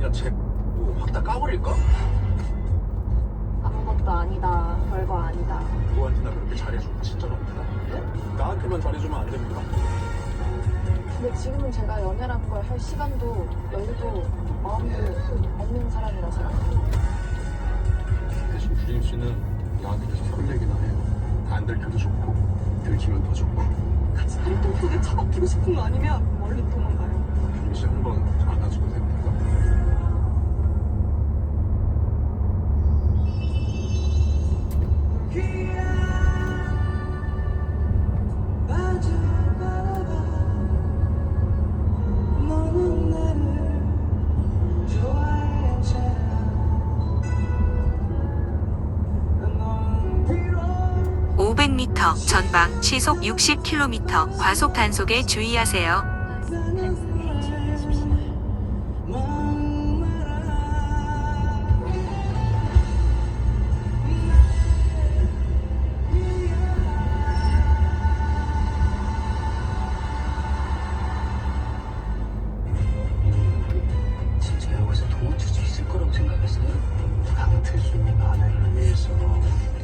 그냥 쟤뭐확 다 까버릴까? 아무것도 아니다. 별거 아니다. 누구한테나 그렇게 잘해주고 친절합니다. 네? 나한테만 잘해주면 안 됩니까? 근데 지금은 제가 연애란 걸 할 시간도 여유도 마음도 없는 사람이라서요. 대신 주림 씨는 나한테 계속 설레기나 해요. 안 들켜도 좋고 들키면 더 좋고. 같이 활동 속에 처박히고 싶은 거 아니면 멀리 도망가요. 주림 씨 한번 안아주고 됩니까? 전방 시속 60km 과속 단속에 주의하세요. 진짜 여기서 도망칠 수 있을 거라고 생각했어요? 강태수님 아내를 위해서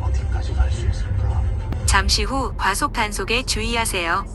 어디까지 갈 수 있을까? 잠시 후 과속 단속에 주의하세요.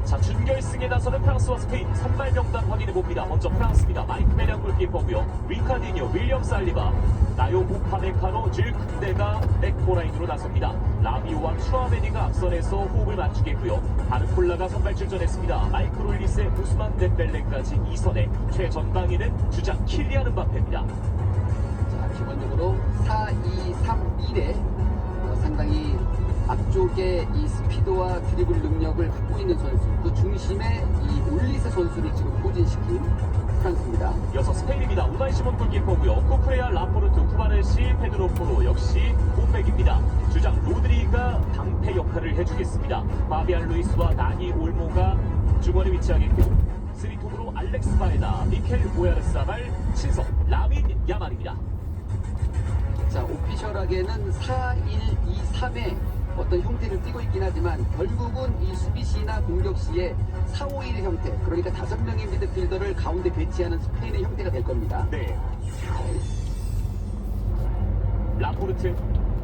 자, 준결승에 나서는 프랑스와 스페인 선발 명단 확인해 봅니다. 먼저 프랑스입니다. 마이크 메량 골키퍼고요. 리카디뇨, 윌리엄 살리바, 나요 우파메카노, 질 쿤데가 백포라인으로 나섭니다. 라비오와 추아메니가 앞선에서 호흡을 맞추겠고요. 바르콜라가 선발 출전했습니다. 마이크 롤리스, 우스만 덴벨레까지 2선에 최전방에는 주장 킬리안 음바페입니다. 자, 기본적으로 4-2-3-1에 상당히 앞쪽에 이 스피드와 드리블 능력을 갖고 있는 선수, 그 중심에 이 올리세 선수를 지금 포진시킨 프랑스입니다. 이어서 스페인입니다. 우나이 시몬 골키퍼고요. 쿠프레아, 라포르트, 쿠바르시, 페드로 포로 역시 홈백입니다. 주장 로드리가 방패 역할을 해주겠습니다. 파비안 루이스와 나니 올모가 중원에 위치하겠고 스리톱으로 알렉스 바에다, 미켈 오야르사발, 신성, 라민 야말입니다. 자, 오피셜하게는 4-1-2-3의 어떤 형태를 띠고 있긴 하지만 결국은 이 수비시나 공격시에 4-5-1 형태, 그러니까 5명의 미드필더를 가운데 배치하는 스페인의 형태가 될 겁니다. 네. 라포르트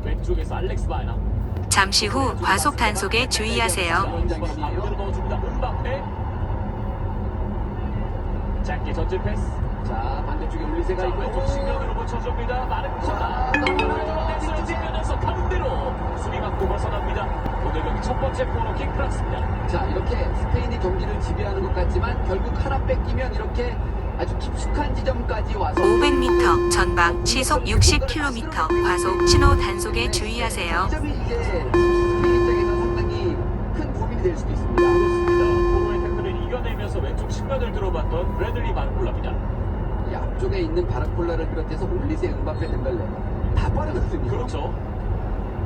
왼쪽에서 알렉스 바에나. 잠시 후 과속 단속에 주의하세요. 반대로 넣어줍니다. 음바페. 짧게 전진 패스. 자, 반대쪽에 올리세가 있고 왼쪽 측면으로 붙여줍니다. 마르코가 넘어졌어요. 뒷면에서 가운데로 수비 맞고 벗어납니다. 오늘 경기 첫 번째 코너킥 프랑스입니다. 자, 이렇게 스페인이 경기를 지배하는 것 같지만 결국 하나 뺏기면 이렇게 아주 깊숙한 지점까지 와서 500m 전방 시속 60km 과속 신호 단속에 주의하세요. 이 점이 이제 스페인 입장에서 상당히 큰 고민이 될 수도 있습니다. 그렇습니다. 포로의 태클을 이겨내면서 왼쪽 측면을 들어봤던 브래들리 바르콜라입니다. 이 앞쪽에 있는 바라콜라를 비롯해서 올리세, 음바페, 덴벨레 다 빠르거든요. 그렇죠.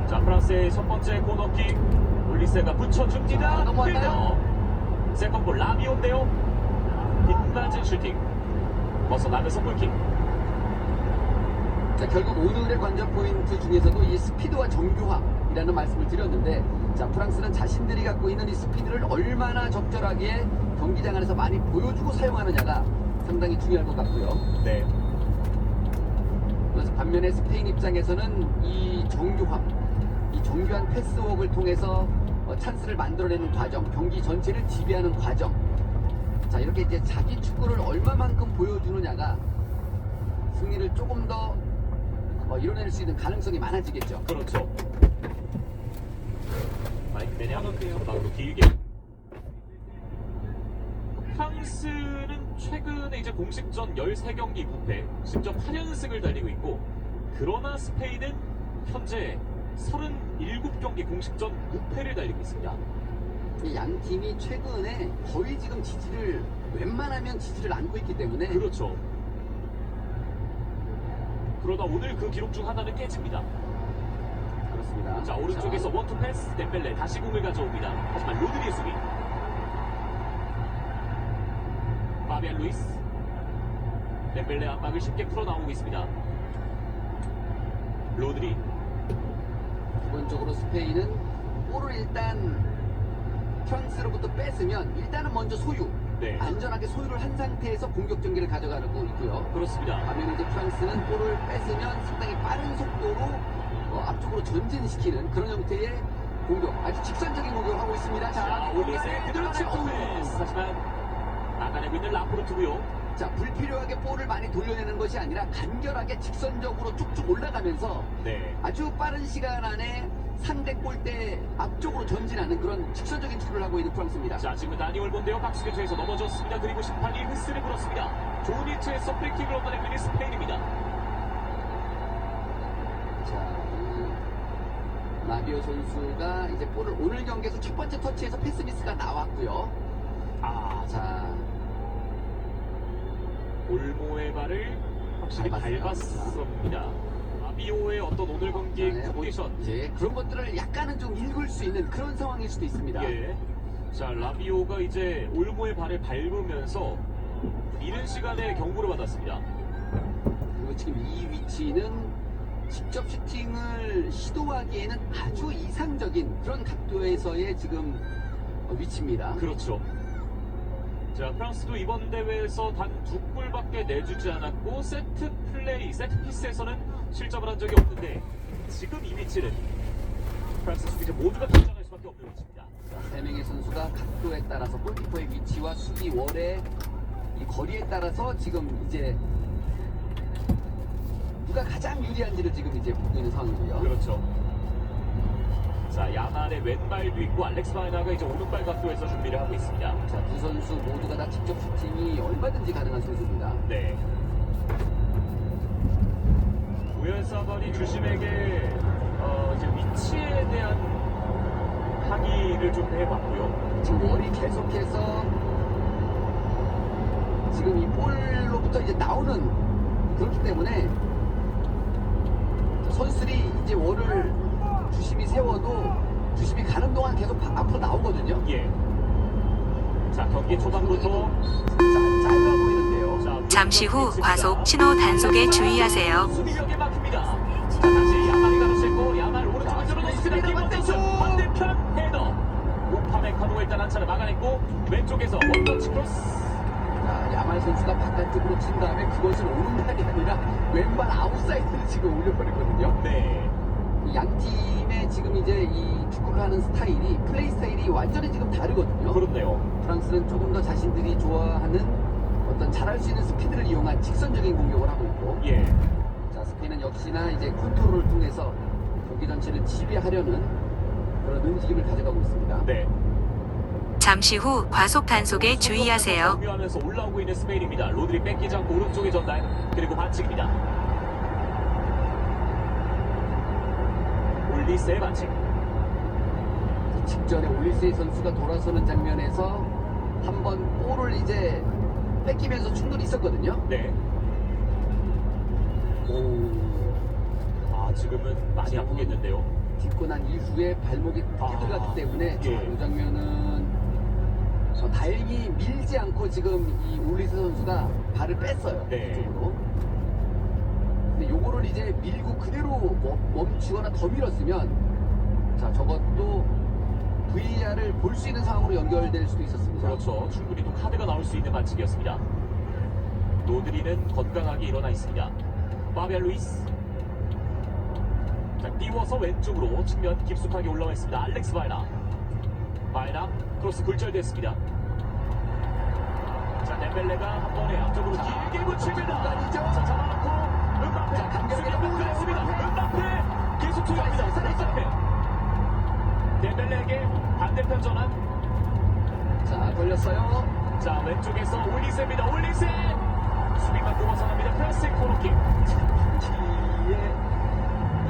자, 프랑스의 첫 번째 코너킥. 올리세가 붙여줍니다. 넘어왔나요? 필더. 세컨볼 라비온데요. 빗맞은 슈팅. 벗어나면서 골킥. 자, 결국 오늘의 관전 포인트 중에서도 이 스피드와 정교함이라는 말씀을 드렸는데, 자, 프랑스는 자신들이 갖고 있는 이 스피드를 얼마나 적절하게 경기장 안에서 많이 보여주고 사용하느냐가 상당히 중요할 것 같고요. 네. 그래서 반면에 스페인 입장에서는 이 정교함, 이 정교한 패스웍을 통해서 찬스를 만들어내는 과정, 경기 전체를 지배하는 과정. 자, 이렇게 이제 자기 축구를 얼마만큼 보여주느냐가 승리를 조금 더 이뤄낼 수 있는 가능성이 많아지겠죠. 그렇죠. 마이크 메냥 전방으로 길게. 프랑스는 최근에 이제 공식전 13경기 무패, 심지어 8연승을 달리고 있고, 그러나 스페인은 현재 37경기 공식전 무패를 달리고 있습니다. 이 양 팀이 최근에 거의 지금 지지를 웬만하면 지지를 않고 있기 때문에 그렇죠. 그러다 오늘 그 기록 중 하나는 깨집니다. 그렇습니다. 자, 오른쪽에서 원투 패스, 덴벨레 다시 공을 가져옵니다. 하지만 로드리의 수비. 파비안 루이스. 덴벨레 압박을 쉽게 풀어나오고 있습니다. 로드리. 기본적으로 스페인은 볼을 일단 프랑스로부터 뺐으면 일단은 먼저 소유, 네. 안전하게 소유를 한 상태에서 공격 전개를 가져가고 있고요. 그렇습니다. 반면에 이제 프랑스는 볼을 뺐으면 상당히 빠른 속도로 앞쪽으로 전진시키는 그런 형태의 공격, 아주 직선적인 공격을 하고 있습니다. 자, 올리세 그대로 칠도 패스. 하지만 나가내고 있는 라포르트고요. 자, 불필요하게 볼을 많이 돌려내는 것이 아니라 간결하게 직선적으로 쭉쭉 올라가면서 네. 아주 빠른 시간 안에 상대 골대 앞쪽으로 전진하는 그런 직선적인 투구를 하고 있는 프랑스입니다. 자, 지금 다니 올본데요. 박스 교체에서 넘어졌습니다. 그리고 심판이 휘슬을 불었습니다. 좋은 위치에서 프리킥을 얻어내고 있는 스페인입니다. 자, 라비오 선수가 이제 볼을 오늘 경기에서 첫 번째 터치에서 패스 미스가 나왔고요. 자, 올모의 발을 확실히 밟았어요. 밟았습니다. 라비오의 어떤 오늘 경기의 네, 컨디션. 이제 그런 것들을 약간은 좀 읽을 수 있는 그런 상황일 수도 있습니다. 예. 자, 라비오가 이제 올모의 발을 밟으면서 이른 시간에 경고를 받았습니다. 그리고 지금 이 위치는 직접 슈팅을 시도하기에는 아주 이상적인 그런 각도에서의 지금 위치입니다. 그렇죠. 자, 프랑스도 이번 대회에서 단 2골밖에 내주지 않았고 세트 플레이, 세트 피스에서는 실점을 한 적이 없는데 지금 이 위치는 프랑스 수비자 모두가 긴장할 수밖에 없는 위치입니다. 자, 3명의 선수가 각도에 따라서 골키퍼의 위치와 수비 월의 이 거리에 따라서 지금 이제 누가 가장 유리한지를 지금 이제 보고 있는 상황이고요. 그렇죠. 자, 야말의 왼발도 있고 알렉스 바이나가 이제 오른발 각도에서 준비를 하고 있습니다. 자, 두 선수 모두가 다 직접 슈팅이 얼마든지 가능한 선수입니다. 네. 우열사발이 주심에게 이제 위치에 대한 항의를 좀 해봤고요. 지금 월이 계속해서 지금 이 볼로부터 이제 나오는 그렇기 때문에 선수들이 이제 월을 주심이 세워도 주심이 가는 동안 계속 앞으로 나오거든요. 예. 자, 경기 초반부터 자, 짧아 보이는데요. 자, 잠시 후 과속 신호 단속에 주의하세요. 수비력에 막힙니다. 자, 다시 야말이 가로채고 야말 오른쪽을 들어놓습니다. 김원대수 반대편 헤더. 우파메카노가 일단 한 차례 막아냈고 왼쪽에서 원터치 크로스. 자, 야말 선수가 바깥쪽으로 친 다음에 그것을 오른발이 아니라 왼발 아웃사이드를 지금 올려버리거든요. 네. 양 팀의 지금 이제 이 축구를 하는 스타일이 플레이 스타일이 완전히 지금 다르거든요. 그렇네요. 프랑스는 조금 더 자신들이 좋아하는 어떤 잘할 수 있는 스피드를 이용한 직선적인 공격을 하고 있고, 예. 자, 스페인은 역시나 이제 컨트롤을 통해서 경기 전체를 지배하려는 그런 움직임을 가져가고 있습니다. 네. 잠시 후 과속 단속에 주의하세요. 공유하면서 올라오고 있는 스페인입니다. 로드리 뺏기지 않고 오른쪽에 전달 그리고 반칙입니다. 올리스의 반칙. 직전에 올리스의 선수가 돌아서는 장면에서 한번 볼을 이제 뺏기면서 충돌이 있었거든요. 네. 아, 지금은 많이 아프겠는데요. 딛고 난 이후에 발목이 들어갔기 때문에 예. 이 장면은 다행히 밀지 않고 지금 이 올리스 선수가 발을 뺐어요. 네. 이쪽으로. 근데 요거를 이제 밀고 그대로 멈추거나 더 밀었으면 자, 저것도 VAR을 볼 수 있는 상황으로 연결될 수도 있었습니다. 그렇죠. 충분히 또 카드가 나올 수 있는 반칙이었습니다. 로드리는 건강하게 일어나 있습니다. 파비안 루이스. 자, 띄워서 왼쪽으로 측면 깊숙하게 올라와 있습니다. 알렉스 바이나. 바이나 크로스 굴절됐습니다. 자, 덴벨레가 한 번에 앞쪽으로 길게 붙입니다. 자, 잡아놓고 음바페. 자, 간격이 수비가 끊습니다. 음바페 계속 투여합니다. 음바페. 덴벨레에게 반대편 전환. 자, 걸렸어요. 자, 왼쪽에서 올리세입니다. 올리세! 수비만 뽑아서납니다. 프랑스의 코너킥. 경기의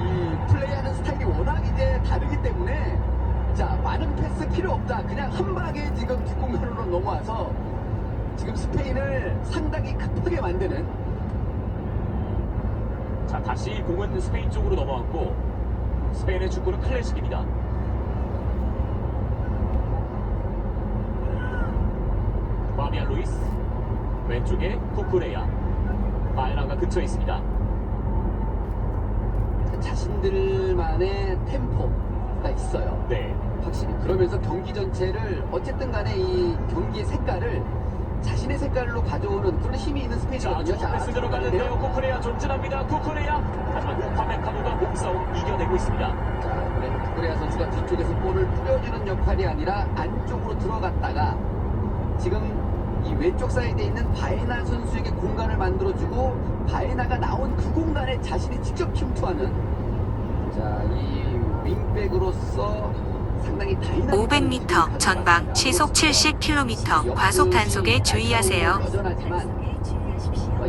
이 플레이하는 스타일이 워낙 이제 다르기 때문에 자, 많은 패스 필요 없다. 그냥 한 방에 지금 뒷공간으로 넘어와서 지금 스페인을 상당히 급하게 만드는. 자, 다시 공은 스페인 쪽으로 넘어왔고 스페인의 축구는 클래식입니다. 파비안 루이스 왼쪽에 쿠쿠레야. 바에라가 근처에 있습니다. 자신들만의 템포가 있어요. 네. 확실히. 그러면서 경기 전체를 어쨌든 간에 이 경기의 색깔을 자신의 색깔로 가져오는 그런 힘이 있는 자, 스페인이거든요. 저 패스 들어가는데요. 쿠쿠레야 존진합니다. 쿠쿠레야. 하지만 우파메카노가 몸싸움 이겨내고 있습니다. 자, 이번에는 쿠쿠레야 선수가 뒤쪽에서 볼을 뿌려주는 역할이 아니라 안쪽으로 들어갔다가 지금 이 왼쪽 사이드에 있는 바에나 선수에게 공간을 만들어주고 바에나가 나온 그 공간에 자신이 직접 침투하는 자, 이 윙백으로서 상당히 다이나믹한 500m 전방 시속 70km 과속 단속에 주의하세요. 여전하지만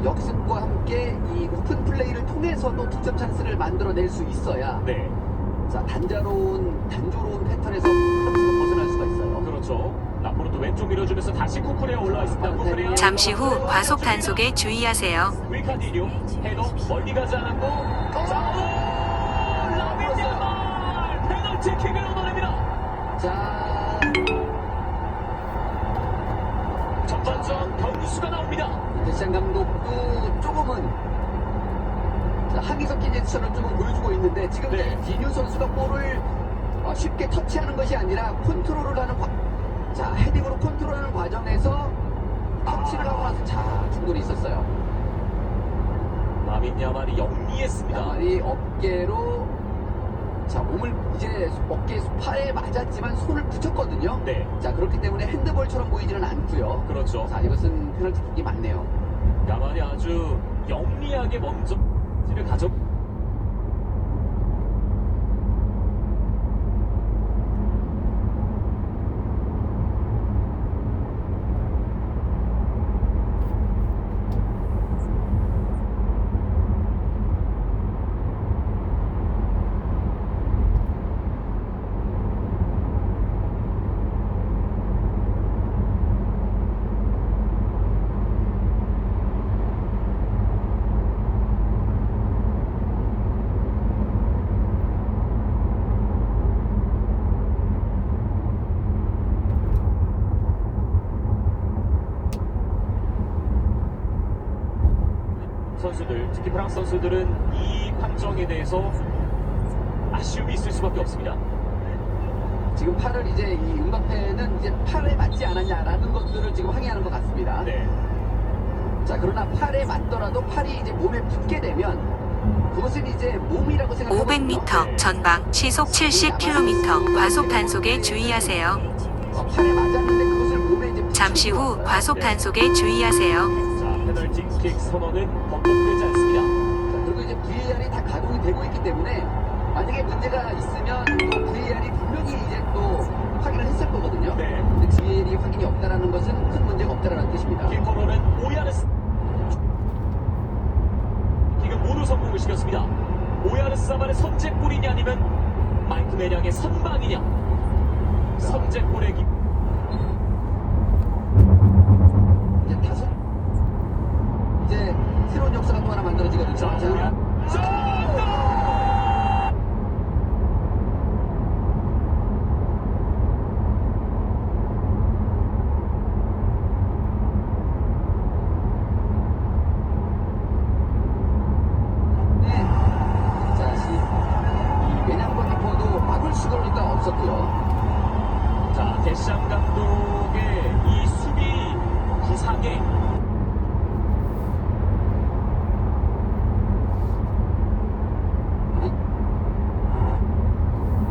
역습과 함께 이 오픈 플레이를 통해서도 득점 찬스를 만들어낼 수 있어야 네. 자, 단조로운 패턴에서 프랑스가 벗어날 수가 있어요. 그렇죠. 나포르도 왼쪽 밀어주면서 다시 쿠쿠레야 올라와 있습니다. 쿠쿠레야. 잠시 후 과속 단속에 주의하세요. 위카디뉴 헤더 멀리 가지 않았고 자, 라빈 야말 페널티킥을 얻어냅니다. 자, 전반전 변수가 나옵니다. 데시안 감독도 조금은 자, 항의적 기제처를 조금 보여주고 있는데 지금 네. 디뉴 선수가 볼을 쉽게 터치하는 것이 아니라 컨트롤을 하는 자, 헤딩으로 컨트롤하는 과정에서 터치를 하고 나서 자, 충돌이 있었어요. 라빈 야말이 영리했습니다. 야말이 어깨로 자, 몸을 이제 어깨 팔에 맞았지만 손을 붙였거든요. 네. 자, 그렇기 때문에 핸드볼처럼 보이지는 않고요. 그렇죠. 자, 이것은 페널티킥이 맞네요. 야말이 아주 영리하게 먼저 를 가져. 선수들, 특히 프랑스 선수들은 이 판정에 대해서 아쉬움이 있을 수밖에 없습니다. 지금 팔을 이제 이 음바페는 이제 팔에 맞지 않았냐라는 것들을 지금 항의하는 것 같습니다. 네. 자, 그러나 팔에 맞더라도 팔이 이제 몸에 붙게 되면 그것은 이제 몸이라고 생각하거든요. 500m 전방 시속 70km 과속 단속에 주의하세요. 팔에 맞았는데 그것을 몸에 이제 잠시 후 붙이는 과속 네. 단속에 주의하세요. 자, 페널티킥 선언은 번복되지 않습니다. 자, 그리고 이제 VAR이 다 가동이 되고 있기 때문에 만약에 문제가 있으면 또 VAR이 분명히 이제 또 확인을 했을 거거든요. 네. 근데 VAR이 확인이 없다라는 것은 큰 문제가 없다라는 뜻입니다. 키퍼로는 오야르스. 킥은 모두 성공을 시켰습니다. 오야르스만의 선제골이냐 아니면 마이크 메량의 선방이냐. 선제골의 기. 이제 다섯 이제 새로운 역사가 또 하나 만들어지거든요. 자, 오야. 네. 자, 이 외양권 키퍼도 막을 수가 없었고요. 자, 데시안 감독의 이 수비 구상에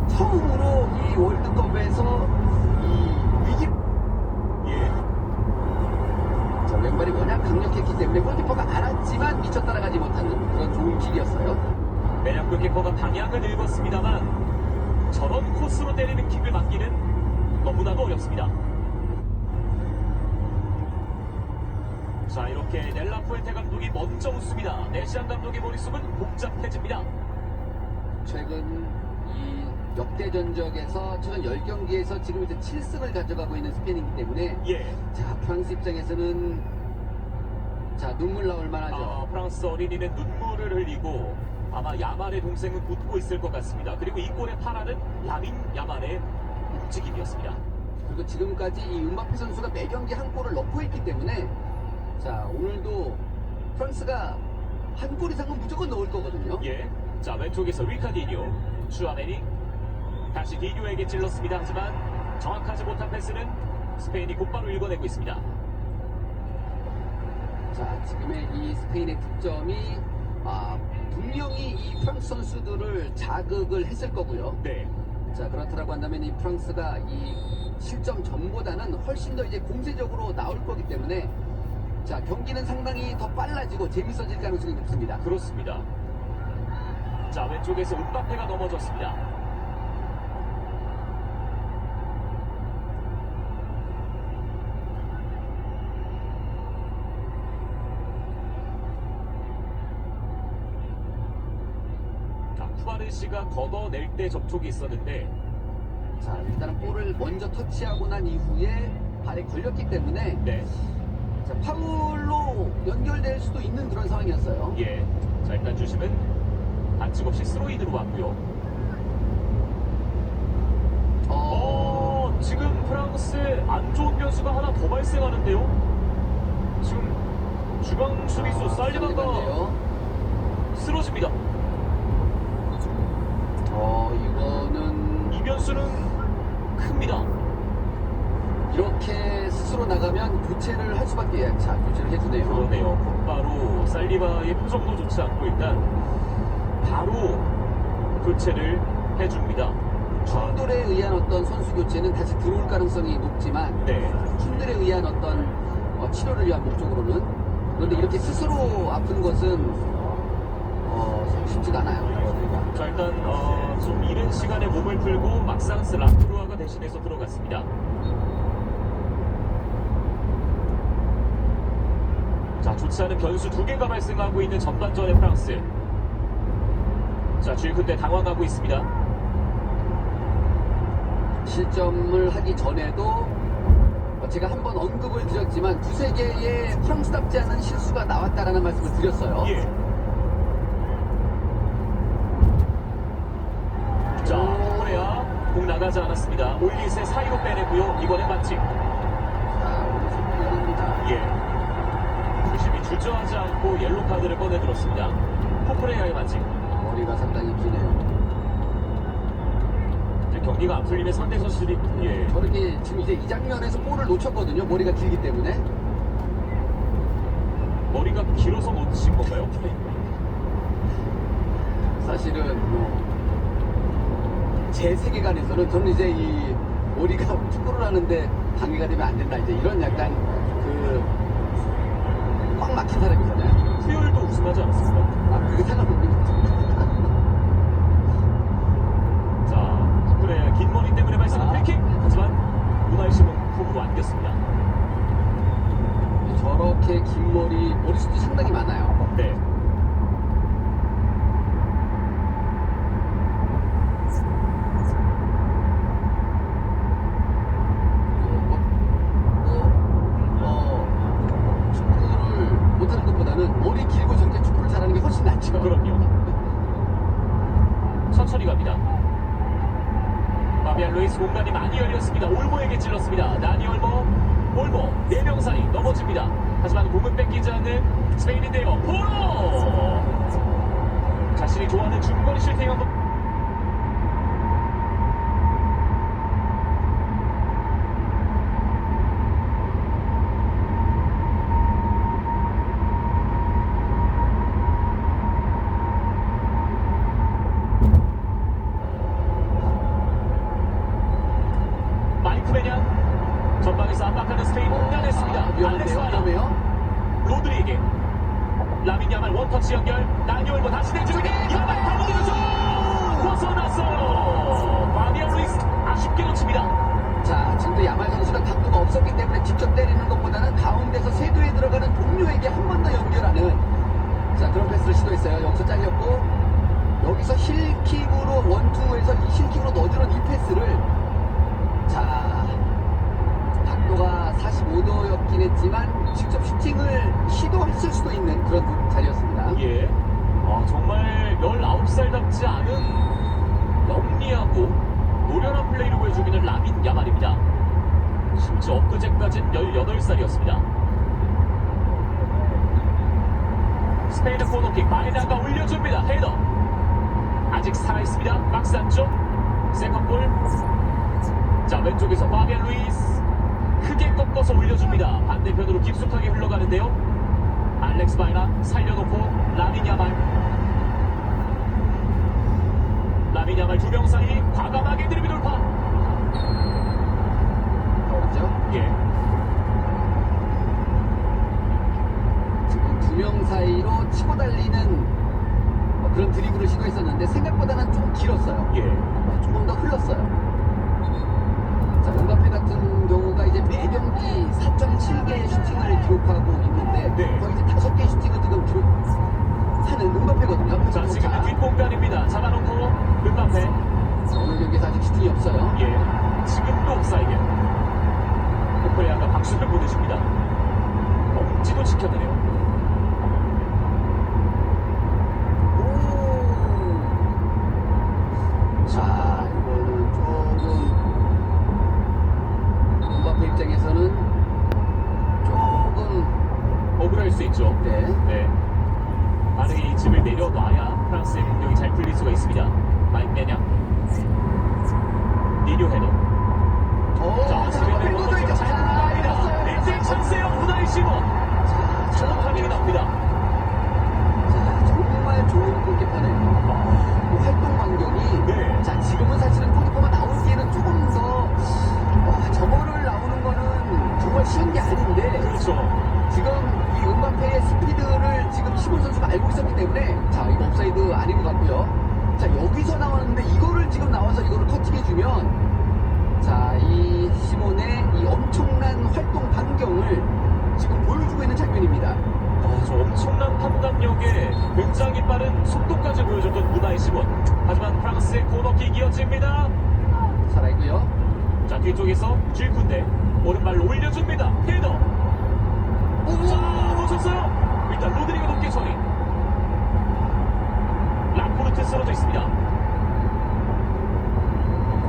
처음으로 이 월드컵에서 이 위기 예. 자, 왼발이 워낙 강력했기 때문에 골키퍼가 알았지만 미쳐 따라가지 못하는 그런 좋은 킥이었어요. 메량 골키퍼가 방향을 읽었습니다만 저런 코스로 때리는 킥을 막기는 너무나도 어렵습니다. 자, 이렇게 넬라 푸엔테 감독이 먼저 웃습니다. 내시안 감독의 머릿속은 복잡해집니다. 최근 이 역대 전적에서 최근 10경기에서 지금 이제 7승을 가져가고 있는 스페인이기 때문에 예. 자, 프랑스 입장에서는 자, 눈물 나올 만하죠. 프랑스 어린이는 눈물을 흘리고 아마 야말의 동생은 웃고 있을 것 같습니다. 그리고 이 골의 파라는 라민 야말의 움직임이었습니다. 그리고 지금까지 이 음바페 선수가 매 경기 한 골을 넣고 있기 때문에 자, 오늘도 프랑스가 한 골 이상은 무조건 넣을 거거든요. 예. 자, 왼쪽에서 리카디뉴, 슈아메니 다시 디뉴에게 찔렀습니다. 하지만 정확하지 못한 패스는 스페인이 곧바로 읽어내고 있습니다. 자, 지금의 이 스페인의 득점이 분명히 이 프랑스 선수들을 자극을 했을 거고요. 네. 자, 그렇다라고 한다면 이 프랑스가 이 실점 전보다는 훨씬 더 이제 공세적으로 나올 거기 때문에 자, 경기는 상당히 더 빨라지고 재밌어질 가능성이 높습니다. 그렇습니다. 자, 왼쪽에서 음바페가 넘어졌습니다. 자, 쿠바르시가 걷어낼 때 접촉이 있었는데 자, 일단은 볼을 먼저 터치하고 난 이후에 발에 걸렸기 때문에 네. 자, 파울로 연결될 수도 있는 그런 상황이었어요. 예. 자, 일단 주심은 반칙 없이 스로인으로 왔고요. 지금 프랑스 안 좋은 변수가 하나 더 발생하는데요. 지금 중앙 수비수 살리바가 살리바인데요. 쓰러집니다. 이거는 이 변수는 큽니다. 이렇게 스스로 나가면 교체를 할 수밖에. 자, 교체를 해주네요. 그러네요. 곧바로 살리바의 표정도 좋지 않고 일단 바로 교체를 해줍니다. 충돌에 의한 어떤 선수 교체는 다시 들어올 가능성이 높지만 네. 충돌에 의한 어떤 치료를 위한 목적으로는. 그런데 이렇게 스스로 아픈 것은 쉽지가 않아요. 자, 일단 좀 이른 시간에 몸을 풀고 막상스 라프루아가 대신해서 들어갔습니다. 자, 좋지 않은 변수 두 개가 발생하고 있는 전반전의 프랑스. 자, 주일 그때 당황하고 있습니다. 실점을 하기 전에도 제가 한번 언급을 드렸지만 두세 개의 프랑스답지 않은 실수가 나왔다라는 말씀을 드렸어요. 예. 자, 코레아 공 나가지 않았습니다. 올리세 사이로 빼내고요. 이번엔 반칙. 자, 오른손 빼냅니다. 예. 주심이 주저하지 않고 옐로 카드를 꺼내들었습니다. 코레아의 반칙. 머리가 상당히 기네요. 이제 경기가 안 풀리면 상대 선수들이 예. 저렇게 지금 이제 이 장면에서 볼을 놓쳤거든요. 머리가 길기 때문에. 머리가 길어서 놓친 건가요? 사실은 제 세계관에서는 저는 이제 이 머리가 축구를 하는데 방해가 되면 안 된다. 이제 이런 약간 꽉 막힌 사람이잖아요. 푸열도 우승하지 않았습니까? 그게 상관없는 자, 그래 긴 머리 때문에 발생한 프리킥. 하지만 문화의 심은 훅으로 안겼습니다. 저렇게 긴 머리숱도 상당히 많아요. 네. 축구를 못하는 것보다는 머리 길고 저렇게 축구를 잘하는 게 훨씬 낫죠. 그럼요. 천천히 갑니다. 파비안 루이스 공간이 많이 열렸습니다. 올모에게 찔렀습니다. 나니 올모 4명 사이 넘어집니다. 하지만 공은 뺏기지 않는 스페인인데요. 포로! 자신이 좋아하는 중거리 슈팅 한번 마이크 베냥 전방에서 압박하는 스페인 따냈습니다. 알렉스 하나 로드리에게 라민 야말 원터치 연결 나니 올모 다시 내주고 야말 가보기로죠 벗어났어요. 파비안 루이스 아쉽게 놓칩니다. 자, 지금도 야말 선수가 각도가 없었기 때문에 직접 때리는 것보다는 가운데서 세도에 들어가는 동료의 했을 수도 있는 그런 자리였습니다. 예. 정말 19살답지 않은 영리하고 노련한 플레이를 보여주고 있는 라민 야말입니다. 심지어 엊그제까진 18살이었습니다. 스페인의 코너킥 바에나가 올려줍니다. 헤더 아직 살아있습니다. 박스 안쪽 세컨볼. 자, 왼쪽에서 파비안 루이스 크게 꺾어서 올려줍니다. 반대편으로 깊숙하게 흘러가는데요. 알렉스 바에나 살려놓고 라민 야말 두 명 사이 과감하게 드리블 돌파. 그렇죠? 예. 지금 두 명 사이로 치고 달리는 그런 드리블을 시도했었는데 생각보다는 좀 길었어요. 예. 조금 더 흘렀어요. 자, 은바페 같은 경우가 이제 매 경기 4.7개의 슈팅을 기록하고 있는데 네. 거의 이제 5개의 슈팅을 지금 기록하는 은바페거든요. 자, 지금 뒷공간입니다. 잡아놓고 은바페. 오늘 경기에서 아직 슈팅이 없어요. 예. 지금도 옵사이드. 코페아가 박수를 보내줍니다. 엄지도 지켜내네요. 자, 이거는 조금 은바페 입장에서는 조금 억울할 수 있죠. 네. 네. 빠르게 이 집을 내려놔야 프랑스의 공격이 잘 풀릴 수가 있습니다. 마이크 메냥. 니뇨 헤더. 자, 스페인의 공격이 잘 풀어갑니다. 렌즈 찬스예요. 우나이 시몬. 정확한 일이 나옵니다. 자, 정말 좋은 골키퍼네요. 활동 반경이 네. 자, 지금은 사실은 골키퍼가 나오기에는 조금 더 저거를 나오는 거는 정말 쉬운 게 아닌데 그렇죠. 지금 이 은바페의 스피드를 지금 시몬 선수가 알고 있었기 때문에 자, 이거 옵사이드 아닌 것 같고요. 자, 여기서 나왔는데 이거를 지금 나와서 이거를 커팅해주면 자, 이 시몬의 이 엄청난 활동 반경을 지금 보여주고 있는 장면입니다. 저 엄청난 판단력에 굉장히 빠른 속도까지 보여줬던 우나이 시몬. 하지만 프랑스의 코너킥 이어집니다. 살아있고요. 자, 뒤쪽에서 쥐쿤데 오른발로 올려줍니다. 헤더. 자, 놓쳤어요. 일단 로드리가 높게 처리. 라포르트 쓰러져 있습니다.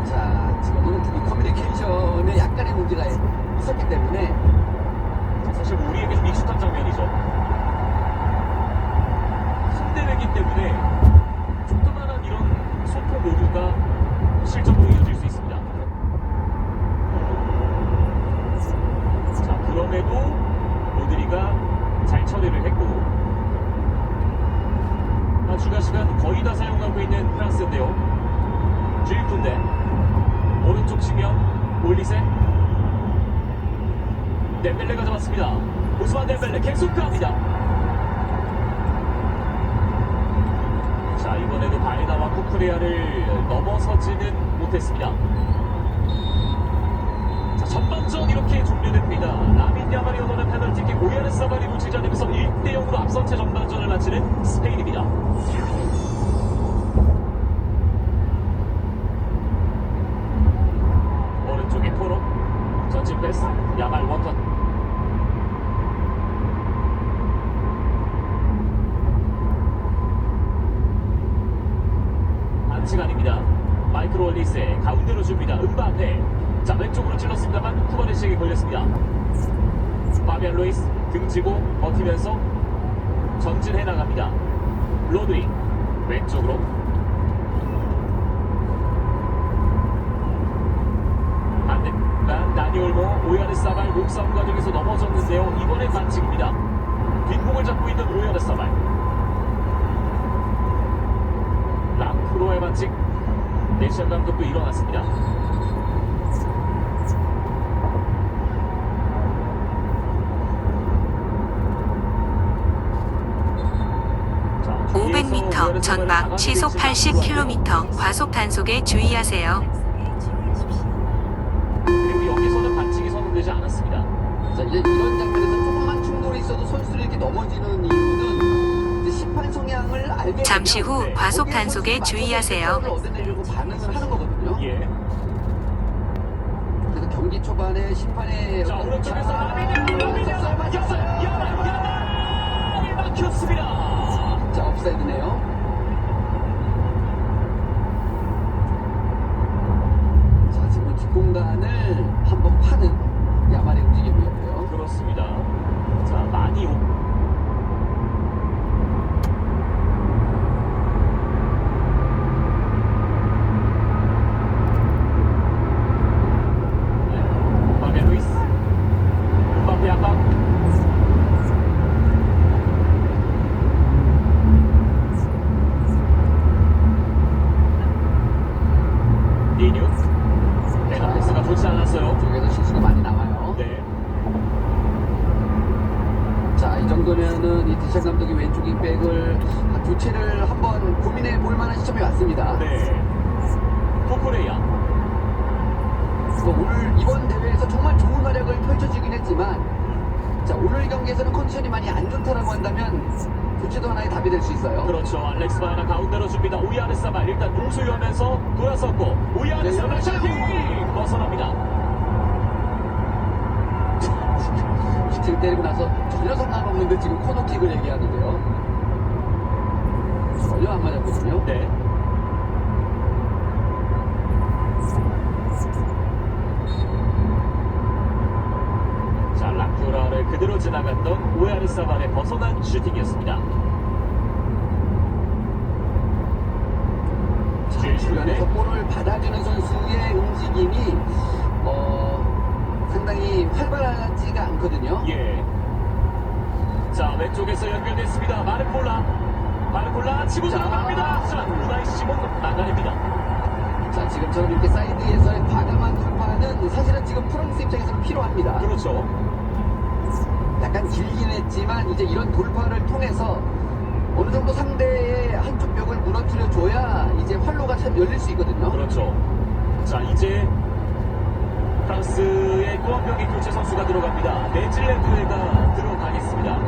자, 지금은 이 커뮤니케이션에 약간의 문제가 있었기 때문에 사실 우리에게는 익숙한 장면이죠. 상대이기 때문에 조그마한 이런 소통 오류가 실적으로 이어질 수 있습니다. 자, 그럼에도 로드리가 잘 처리를 했고 추가 시간 거의 다 사용하고 있는 프랑스인데요. 쥐쿤데 오른쪽 측면 올리세 덴벨레가 잡았습니다. 오스만 덴벨레 계속 갑니다. 자, 이번에도 바에나와 쿠쿠레아를 넘어서지는 못했습니다. 자, 전반전 이렇게 종료됩니다. 라민 야말이 얻어낸 페널티킥 오야르사발이 놓치지 않으면서 1대0으로 앞선 채 전반전을 마치는 스페인입니다. 오른쪽에 토로 전진 패스 야말 원턴. 반칙 아닙니다. 마이크로 올리세 가운데로 줍니다. 은바페. 자, 왼쪽으로 찔렀습니다만 쿠바네시에게 걸렸습니다. 파비안 루이스 등지고 버티면서 전진해 나갑니다. 로드리 왼쪽으로 반대편 다니올모 오야르사발 몸싸움 과정에서 넘어졌는데요. 이번에 반칙입니다. 뒷공을 잡고 있는 오야르사발. 라크로의 반칙. 내시안 감독도 일어났습니다. 자, 500m 전방 시속 80km 과속 단속에 주의하세요. 그리고 여기서는 반칙이 선언되지 않았습니다. 자, 이제 이런 장면에서 조금만 충돌이 있어도 선수들이 이렇게 넘어지는 이유는 이제 심판 성향을 알게 잠시 후 되면 과속 거기에 단속에 선수들이 주의하세요. 맞춰서 얻어내려고 반응을 하는 거거든요. 예. 그래서 경기 초반에 심판의 자, 오른쪽에서 라민 야말. 정도면은 이 디샤 감독이 왼쪽 윙백을 교체를 한번 고민해 볼 만한 시점이 왔습니다. 네. 쿠쿠레야. 오늘 이번 대회에서 정말 좋은 활약을 펼쳐주긴 했지만 자 오늘 경기에서는 컨디션이 많이 안 좋다라고 한다면 교체도 하나의 답이 될 수 있어요. 그렇죠. 알렉스 바이나 가운데로 줍니다. 우야르사발 일단 공수유하면서 돌아섰고 우야르사발 네, 샤팅 벗어납니다. 슈팅 때리고 나서 전혀 상관없는데 지금 코너킥을 얘기하는데요. 전혀 안 맞았거든요. 네. 자, 라쿠라를 그대로 지나갔던 우야르사발의 벗어난 슈팅이었습니다. 주변에서 볼을 받아주는 선수의 움직임이 상당히 활발하지가 않거든요. 예. 자, 왼쪽에서 연결됐습니다. 마르콜라 치고 자. 들어갑니다. 자, 우나이 시몬 나가냅니다. 자 지금처럼 이렇게 사이드에서의 과감한 돌파는 사실은 지금 프랑스 입장에서는 필요합니다. 그렇죠. 약간 길긴 했지만 이제 이런 돌파를 통해서 어느 정도 상대의 한쪽 벽을 무너뜨려줘야 이제 활로가 참 열릴 수 있거든요. 그렇죠. 자, 이제 프랑스의 또 한 명의 교체 선수가 들어갑니다. 네질랜드가 들어가겠습니다.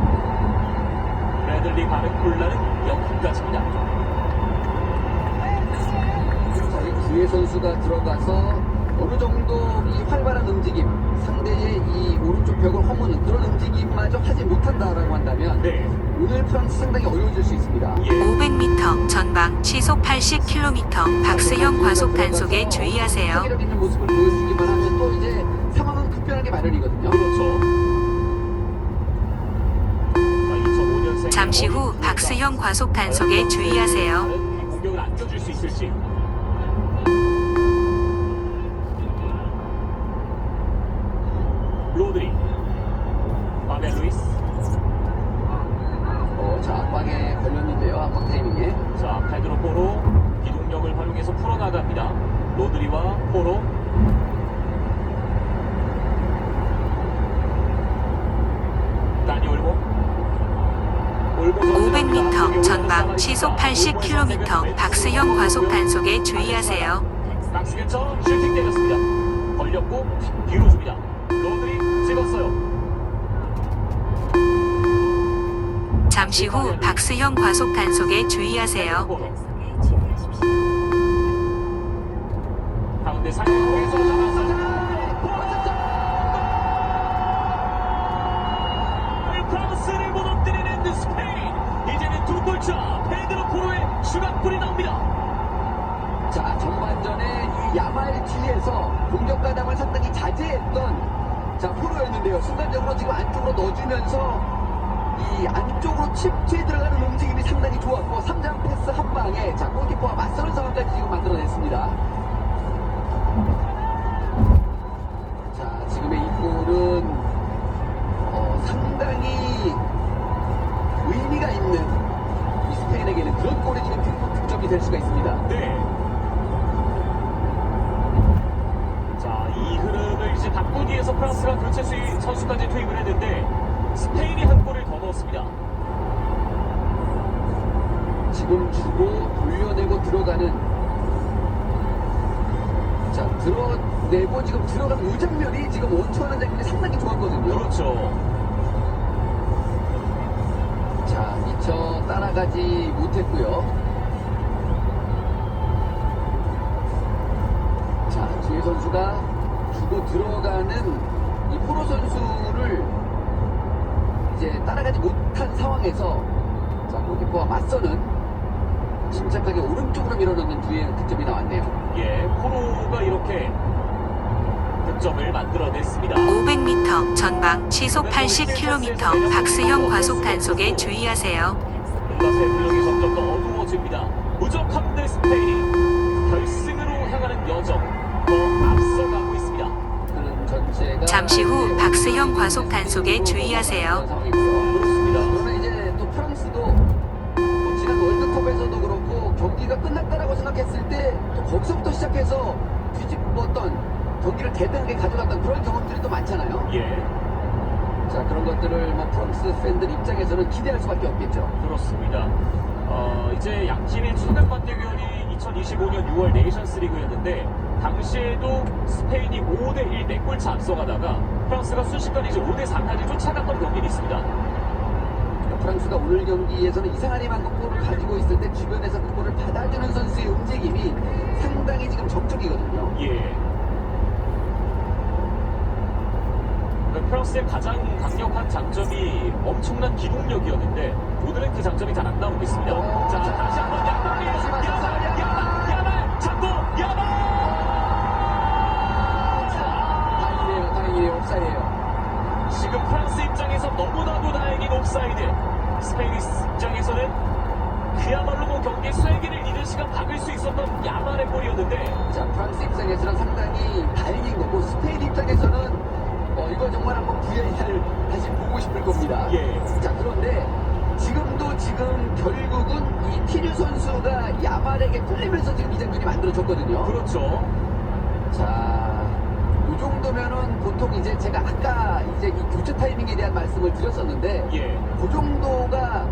브래들리 바르콜라는 여기까지입니다. 자, 이 구혜 선수가 들어가서 어느 정도 이 활발한 움직임, 상대의 이 오른쪽 벽을 허무는 그런 움직임마저 하지 못한다라고 한다면 네. 오늘 프랑스 상당히 어려워질 수 있습니다. 예. 500m 전방 시속 80km 박스형 과속 단속에 주의하세요. 파괴력 있는 모습을 보여주기만 하면 또 이제 상황은 급변하기 마련이거든요. 그렇죠. 자, 2005년생 잠시 후 박스형 과속 단속에 주의하세요. 공격을 안겨줄 수 있을지. 로드리, 파벨 루이스. 자, 압박에 걸렸는데요. 압박 타이밍에. 자, 페드로 포로 기동력을 활용해서 풀어나갑니다. 로드리와 포로. 다니 올모. 500m 전방 시속 80km 박스형 과속 단속에 주의하세요. 박스 근처 슈팅 때렸습니다. 걸렸고 뒤로 줍니다. 로드리 찍었어요. 잠시 후 박스형 과속 단속에 주의하세요. 가운데 상황에서 잡았어. 프랑스를 무너뜨리는 스페인. 이제는 두 골차 페드로 포로의 추가골이 나옵니다. 자, 전반전에 이 야말 뒤에서 공격 가담을 상당히 자제했던 자, 포로였는데요. 순간적으로 지금 안쪽으로 넣어주면서 이 안쪽으로 칩트에 들어가는 움직임이 상당히 좋았고 3점 패스 한 방에 자, 골키퍼와 맞서는 상황까지 지금 만들어냈습니다. 자, 지금의 이 골은 상당히 의미가 있는 이 스페인에게는 그런 골이 지금 득점이 될 수가 있습니다. 네. 자, 이 흐름을 이제 바꾸기 위해서 프랑스가 교체 선수까지 투입을 했는데 스페인이 한 골을 더 넣었습니다. 지금 주고 돌려내고 들어가는 자 들어내고 지금 들어간 이 장면이 지금 원투하는 장면이 상당히 좋았거든요. 그렇죠. 자 미처 따라가지 못했고요. 자 뒤에 선수가 주고 들어가는 이 포로 선수를 이제 따라가지 못한 상황에서 자 골키퍼와 맞서는 침착하게 오른쪽으로 밀어넣는 뒤에 득점이 나왔네요. 예, 포로가 이렇게 득점을 만들어냈습니다. 500m 전방 시속 80km 박스형 과속 단속에 주의하세요. 문다세 블록이 점점 더 어두워집니다. 무적함 대 스페인이 결승으로 향하는 여정 더 앞서가고 있습니다. 흐름 전체가 잠시 후 박스형 과속 단속에 주의하세요. 그렇습니다. 그러나 이제 또 프랑스도 뭐 지난 월드컵에서도 그렇고 경기가 끝났다라고 생각했을 때 또 거기서부터 시작해서 뒤집었던 경기를 대등하게 가져갔던 그런 경험들이 또 많잖아요. 예, 자, 그런 것들을 뭐 프랑스 팬들 입장에서는 기대할 수밖에 없겠죠. 그렇습니다. 이제 양팀의 최강 맞대결이 2025년 6월 네이션스 리그였는데 당시에도 스페인이 5대1 4골차 앞서가다가 프랑스가 순식간에 이제 5대4까지 쫓아갔던 경기는 있습니다. 프랑스가 오늘 경기에서는 이상한 이만큼 볼을 가지고 있을 때 주변에서 그 볼을 받아주는 선수의 움직임이 상당히 지금 적극적이거든요. 예. 프랑스의 가장 강력한 장점이 엄청난 기동력이었는데 오늘은 그 장점이 잘 안 나오고 있습니다. 자, 다시 한번 야말이에요. 야말 잡고 야말. 다행이에요. 옵사이드예요. 지금 프랑스 입장에서 너무나도 다행인 옵사이드. 스페인 입장에서는 그야말로 뭐 경기의 쐐기를 잃은 시간 박을 수 있었던 야말의 골이었는데 자, 프랑스 입장에서는 상당히 다행인 거고 스페인 입장에서는 이거 정말 한번 VAR을 다시 보고 싶을 겁니다. 예. 자, 그런데 지금 결국은 이 티뉴 선수가 야말에게 끌리면서 지금 이 장면이 만들어졌거든요. 그렇죠. 자, 이 정도면은 보통 이제 제가 아까 이제 이 교체 타이밍에 대한 말씀을 드렸었는데 예. 그 정도가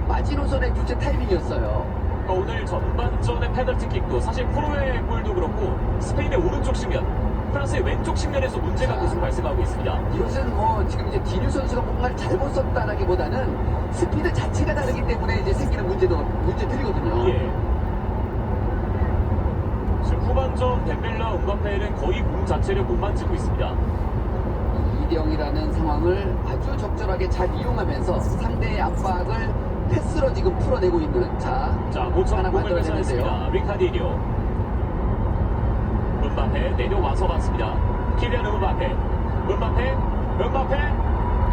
마지노선의 교체 타이밍이었어요. 그러니까 오늘 전반전의 페널티킥도 사실 프로의 골도 그렇고 스페인의 오른쪽 측면, 프랑스의 왼쪽 측면에서 문제가 계속 발생하고 있습니다. 이것은 뭐 지금 이제 디뉴 선수가 뭔가를 잘못 썼다라기보다는 스피드 자체가 다르기 때문에 이제 생기는 문제들이거든요. 예. 지금 후반전 덴벨라 음바페는 거의 공 자체를 못 만지고 있습니다. 2대0이라는 상황을 아주 적절하게 잘 이용하면서 상대의 압박을 패스로 지금 풀어내고 있는 자, 하나 모처럼 공을 만들어내는데요. 뺏어냈습니다. 리카디니오. 음바페 내려와서 봤습니다. 키리안 음바페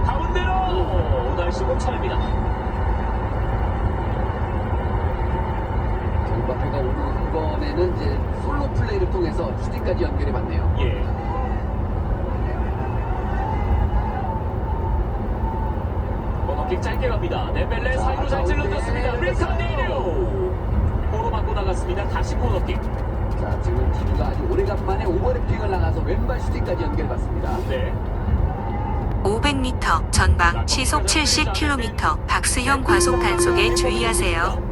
가운데로 날씨 못 차립니다. 음바페가 오늘 이번에는 이제 솔로 플레이를 통해서 슈팅까지 연결해 봤네요. 예. 코너킥 짧게 갑니다. 덴벨레 자, 사이로 잘 찔러줬습니다. 가운데. 리카디니오 코로 맞고 나갔습니다. 다시 코너킥. 자, 지금 디뉴가 아주 오래간만에 오버래핑을 나가서 왼발 슈팅까지 연결해 봤습니다. 네. 500m 전방 시속 70km 박스형 과속 단속에 주의하세요.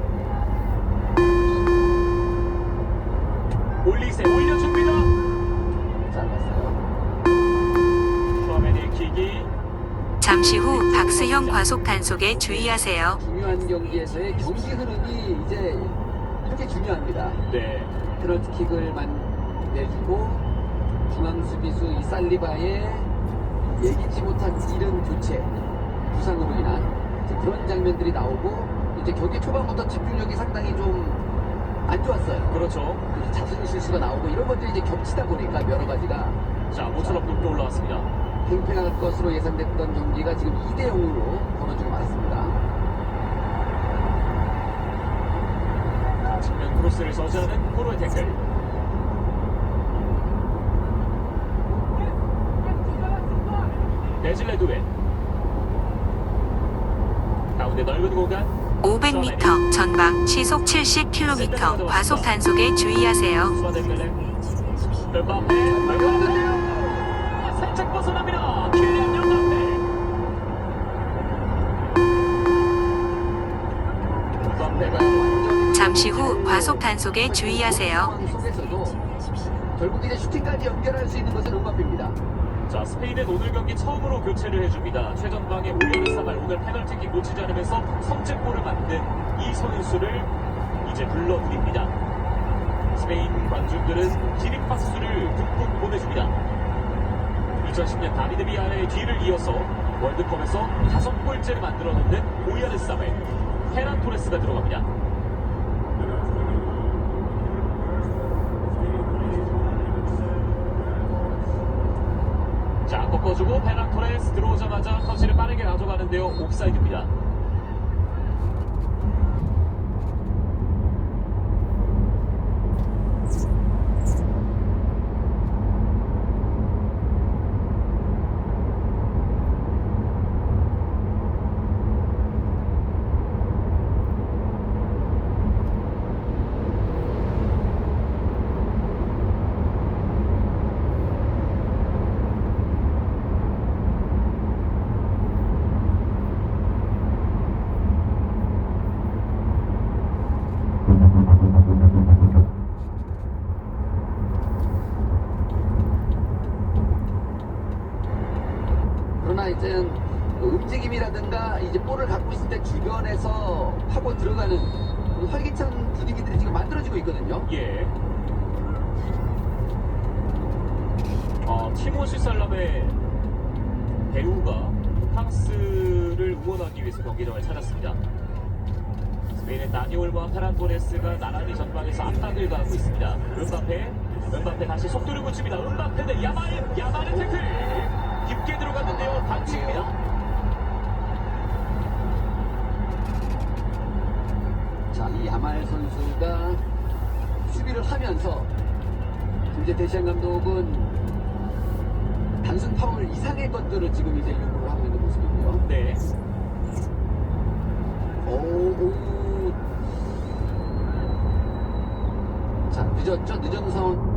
올려줍니다. 잘랐어요. 슈아멘의 킥이 잠시 후 박스형 과속 단속에 주의하세요. 중요한 경기에서의 경기 흐름이 이제 이렇게 중요합니다. 네. 페널티킥을 내주고 중앙 수비수 이 살리바의 예기치 못한 이른 교체 부상으로 인한 이제 그런 장면들이 나오고 이제 경기 초반부터 집중력이 상당히 좀 안 좋았어요. 그렇죠. 그래서 자신 실수가 나오고 이런 것들이 이제 겹치다 보니까 여러 가지가 자, 모처럼 높게 올라왔습니다. 팽팽할 것으로 예상됐던 경기가 지금 2대0으로 벌어지고 말았습니다. 자, 측면 크로스를 저지하는 코로의 태클. 베질레두에 가운데 넓은 공간 500m 전방 시속 70km 과속 단속에 주의하세요. 수아데벨레 음바페 살짝 벗어납니다. 킬리안 음바페가 완전히 잠시 후 과속 단속에 주의하세요. 상황 속에서도 결국 이제 슈팅까지 연결할 수 있는 것은 음바페입니다. 자, 스페인은 오늘 경기 처음으로 교체를 해줍니다. 최전방에 올리사말 오늘 페널티킥 놓치지 않으면서 선제골을 만든 이 선수를 이제 불러드립니다. 스페인 관중들은 기립박수를 듬뿍 보내줍니다. 2010년 다비드 비아의 뒤를 이어서 월드컵에서 5골째를 만들어놓는 오야르사말 페란 토레스가 들어갑니다. 자, 꺾어주고 페란 토레스 들어오자마자 터치를 빠르게 가져가는데요. 옵사이드입니다. 골대 주변에서 파고 들어가는 그런 활기찬 분위기들이 지금 만들어지고 있거든요. 예. 티모시 살람의 배우가 프랑스를 응원하기 위해서 경기장을 찾았습니다. 스페인의 다니올과 페란 토레스가 나란히 전방에서 압박을 가하고 있습니다. 은바페 다시 속도를 붙입니다. 은바페 대 야말의 태클 깊게 들어갔는데요. 반칙입니다. 자, 이 야말 선수가 수비를 하면서 이제 데시안 감독은 단순 파울 이상의 것들을 지금 이제 요구를 하고 있는 모습이고요. 네. 오. 자, 늦은 상황.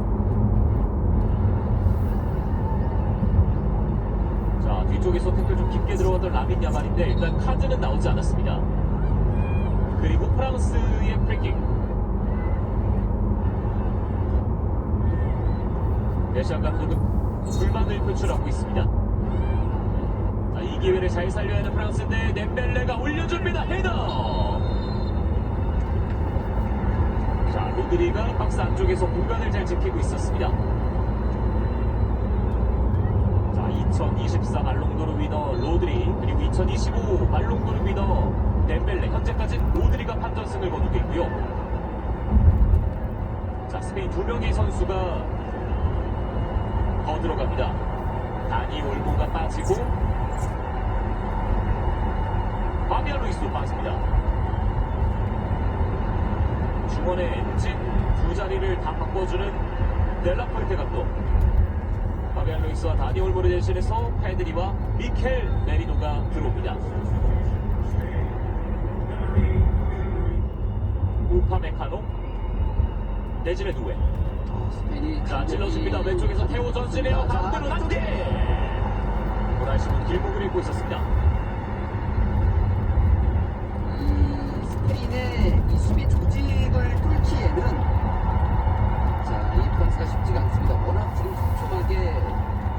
자, 뒤쪽에서 태클 좀 깊게 들어갔던 라민 야말인데 일단 카드는 나오지 않았습니다. 그리고 프랑스의 프리킥. 데시안 감독은 불만을 표출하고 있습니다. 자, 이 기회를 잘 살려야 하는 프랑스인데 덴벨레가 올려줍니다. 헤더. 자, 로드리가 박스 안쪽에서 공간을 잘 지키고 있었습니다. 자, 2024 발롱도르 위너 로드리, 그리고 2025 발롱도르 위너 덴벨레. 현재까지는 로드리가 판정승을 거두고 있고요. 자, 스페인 두 명의 선수가 더 들어갑니다. 다니 올모가 빠지고 파비안 루이스도 빠집니다. 중원의 엔진 두 자리를 다 바꿔주는 델라포르테 감독. 파비안 루이스와 다니 올모를 대신해서 페드리와 미켈 메리노가 들어옵니다. 우파메카노 내진의 두웨. 스페인이 자, 찔러줍니다. 왼쪽에서 태호 전진해요. 가운데로 단계. 보라시문 길목을 읽고 있었습니다. 이 스페인의 이 수비 조직을 뚫기에는 자, 이 프랑스가 쉽지가 않습니다. 워낙 지금 촘촘하게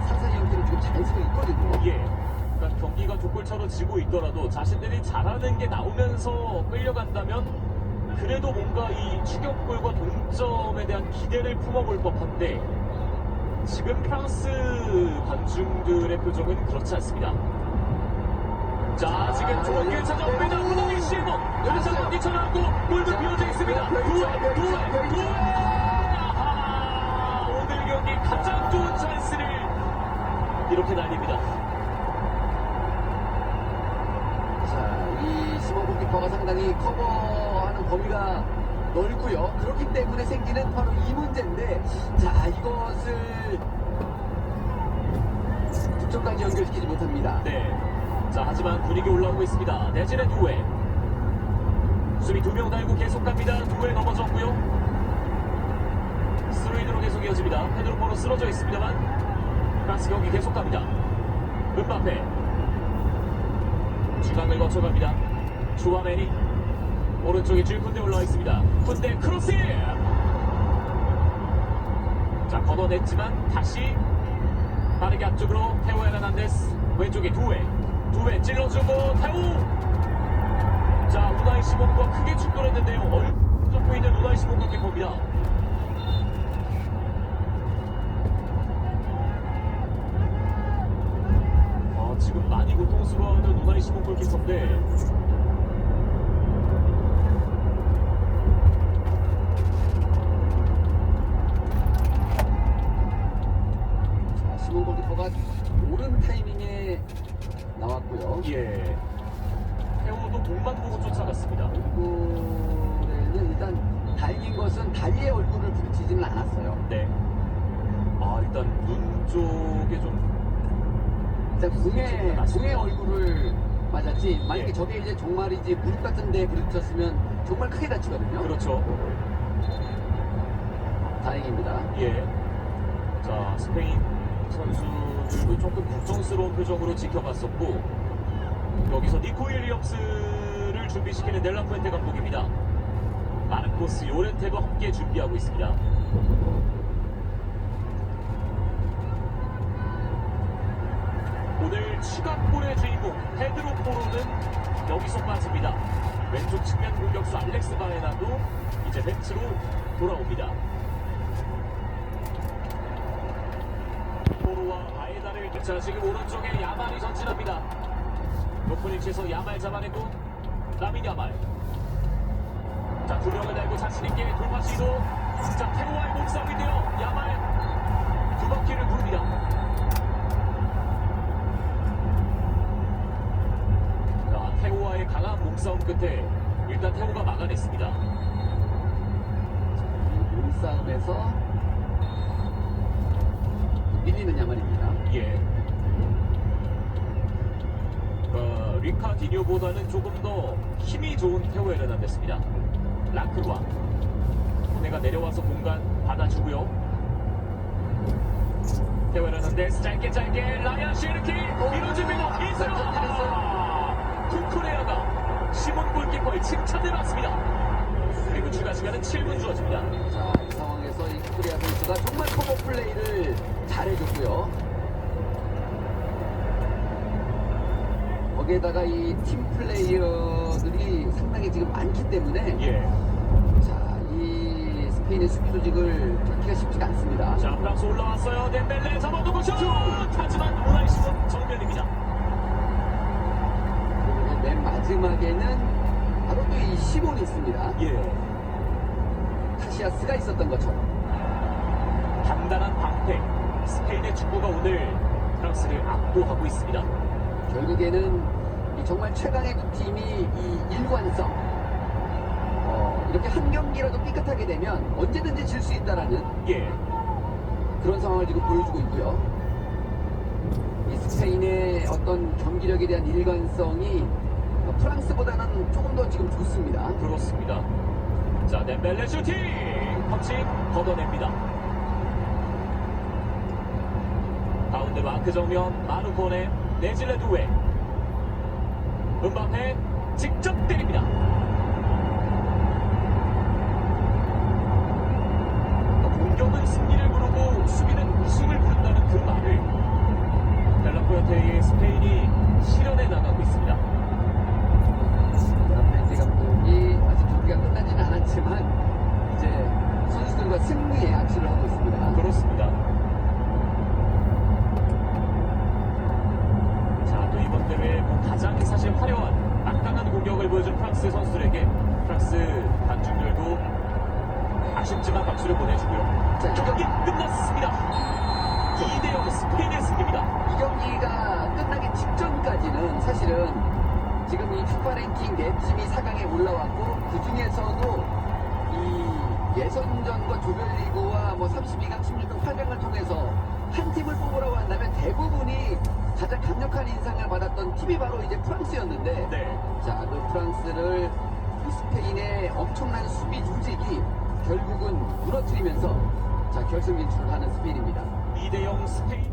사사이 형태로 지금 잘 서고 있거든요. 예. 그러니까 경기가 족골처럼 지고 있더라도 자신들이 잘하는 게 나오면서 끌려간다면 그래도 뭔가 이 추격골과 동점에 대한 기대를 품어볼 법한데 지금 프랑스 관중들의 표정은 그렇지 않습니다. 자, 지금 좋은 기회 찾아옵니다. 무더기 실목 다시 한번 뛰쳐나오고 골도 비어져 있습니다. 두웨. 아하, 오늘 경기 가장 좋은 찬스를 이렇게 날립니다. 자, 이 시몬 골키퍼가 상당히 커버하는 범위가 넓고요. 그렇기 때문에 생기는 바로 이 문제인데, 자, 이것을 득점까지 연결시키지 못합니다. 네. 자, 하지만 분위기 올라오고 있습니다. 내진의 두웨. 수비 두 명 달고 계속 갑니다. 두웨 넘어졌고요. 스루이드로 계속 이어집니다. 페드로 포로 쓰러져 있습니다만 프랑스 경기 계속 갑니다. 은바페. 중앙을 거쳐갑니다. 주아메니. 오른쪽에 줄쿤데 올라와 있습니다. 쿤데 크로스! 자, 걷어냈지만 다시 빠르게 앞쪽으로 테오 에르난데스. 왼쪽에 두웨 찔러주고 테오. 자, 우나이 시몬과 크게 충돌했는데요. 얼굴 쫓고 있는 우나이 시몬 골키퍼입니다. 지금 많이 고통스러워하는 우나이 시몬 골키퍼인데 자, 시몬 골키퍼가 옳은 타이밍에 나왔고요. 예, 테오도 목만 보고 쫓아갔습니다. 얼굴에는 일단 다행인 것은 다리의 얼굴을 부딪히지는 않았어요. 네. 일단 눈 쪽에 좀 일단 공의 얼굴을 맞았지. 만약에 예. 저게 이제 정말이지 무릎 같은 데 부딪혔으면 정말 크게 다치거든요. 그렇죠. 다행입니다. 예. 자, 스페인 선수들도 조금 걱정스러운 표정으로 지켜봤었고 여기서 니코 윌리엄스를 준비시키는 델라푸엔테 감독입니다. 마르코스 요렌테도 함께 준비하고 있습니다. 오늘 추가골의 주인공 페드로 포로는 여기서 빠집니다. 왼쪽 측면 공격수 알렉스 바에나도 이제 벤치로 돌아옵니다. 포로와 바에나를 자 지금 오른쪽에 야말이 전진합니다. 높은 위치에서 야말 잡아내고 라민 야말. 자, 두 명을 달고 자신있게 돌파 시도. 자, 태호와의 몸싸움인데요. 야말 두 바퀴를 부릅니다. 자, 태호와의 강한 몸싸움 끝에 일단 태호가 막아냈습니다. 이 몸싸움에서 밀리는 야말입니다. 예. 리카디뇨보다는 조금 더 힘이 좋은 테오 에르난데스입니다. 라크루아. 코네가 내려와서 공간 받아주고요. 테오 에르난데스 짧게 라이안 쉐르키 밀어줍니다. 이승우. 쿠쿠레아가 시몬 골키퍼의 칭찬을 받습니다. 그리고 추가 시간은 7분 주어집니다. 자, 이 상황에서 이 코리아 선수가 정말 커버 플레이를 잘해줬고요. 거기에다가 이 팀 플레이어들이 상당히 지금 많기 때문에 예. 자, 이 스페인의 수비 조직을 뚫기가 쉽지가 않습니다. 자, 프랑스 올라왔어요. 덴벨레 잡아두고 슛! 하지만 우나이 시몬 정면입니다. 그리고 맨 마지막에는 바로 또 이 시몬이 있습니다. 예. 카시아스가 있었던 것처럼. 단단한 방패. 스페인의 축구가 오늘 프랑스를 압도하고 있습니다. 결국에는 이 정말 최강의 두 팀이 이 일관성, 이렇게 한 경기라도 삐끗하게 되면 언제든지 질 수 있다라는 예. 그런 상황을 지금 보여주고 있고요. 이 스페인의 어떤 경기력에 대한 일관성이 프랑스보다는 조금 더 지금 좋습니다. 그렇습니다. 자, 덴벨레 슈팅! 펀칭 걷어냅니다. 가운데 마크 정면, 마르코네, 네질레 두웨. 음바페 직접 때립니다. 공격은 승리를 부르고 수비는 우승을 부른다는 그 말을 델라포르테의 스페인이 실현해 나가고 있습니다. 펜시 감독이 아직 경기가 끝나지는 않았지만 이제 선수들과 승리에 악수를 하고 있습니다. 그렇습니다. 자, 또 이번 대회 가장 사실 화려한 막강한 공격을 보여준 프랑스 선수들에게 프랑스 관중들도 아쉽지만 박수를 보내주고요. 자, 경기 끝났습니다. 2대0 스페인의 승리입니다. 이 경기가 끝나기 직전까지는 사실은 지금 이 FIFA 랭킹 4팀이 4강에 올라왔고 그 중에서도 이 예선전과 조별리그와 뭐 32강, 16강, 8강을 통해서 한 팀을 뽑으라고 한다면 대부분이 가장 강력한 인상을 받았던 팀이 바로 이제 프랑스였는데 네. 자, 그 프랑스를 이 스페인의 엄청난 수비 조직이 결국은 무너뜨리면서 자, 결승 진출을 하는 스페인입니다. 2대0 스페인.